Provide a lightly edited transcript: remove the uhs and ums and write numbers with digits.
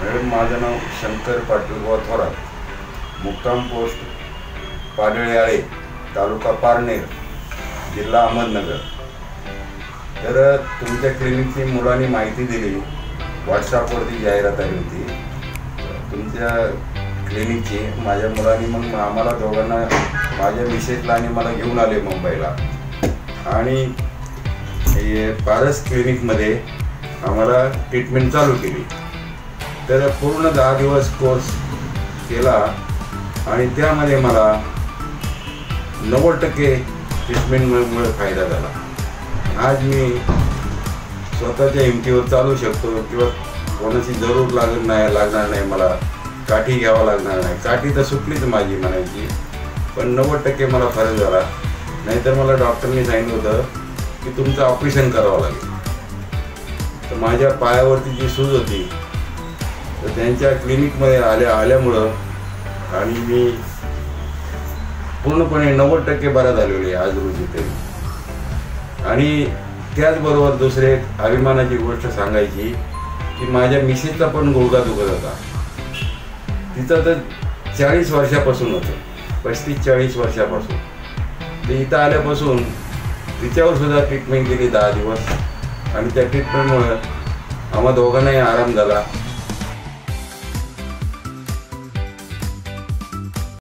Madam, माझं नाव शंकर पाटील थोरात, मुक्काम post पाडळेआळे, तालुका पारनेर, जिल्हा अहमदनगर। तर तुमच्या क्लिनिकची मुलांनी माहिती दिली, व्हॉट्सअपवरती जाहिरात आली होती तुमच्या क्लिनिकची। माझ्या मुलांनी मग आम्हाला दोघांना, माझ्या मिसेसला आणि मला घेऊन आले मुंबईला, आणि पारस क्लिनिकमध्ये आम्हाला ट्रीटमेंट चालू केली। तर पूर्ण 10 दिवस कोर्स केला आणि त्यामध्ये मला 90% ट्रीटमेंटमुळे फायदा झाला। आज मी स्वतःच्या हिमतीवर चालू शकतो किंवा कोणाची जरूर लागणार नाही, मला काठी घ्यावं लागणार नाही। काठी तर सुटलीच माझी म्हणायची, पण 90% मला फरक झाला। नाहीतर मला डॉक्टरनी सांगितलं होतं की तुमचं ऑपरेशन करावं लागेल। तर माझ्या पायावरती जी सूज होती, तर त्यांच्या क्लिनिकमध्ये आल्यामुळं आणि मी पूर्णपणे 90% बरा झालेलो आहे आज रोजी तरी। आणि त्याचबरोबर दुसरे अभिमानाची गोष्ट सांगायची की माझ्या मिसेसचा पण गुडघा दुखत होता। तिचं तर 40 वर्षापासून होतं, 35-40 वर्षापासून। तर इथं आल्यापासून तिच्यावर सुद्धा ट्रीटमेंट केली 10 दिवस, आणि त्या ट्रीटमेंटमुळं आम्हा दोघांनाही आराम झाला।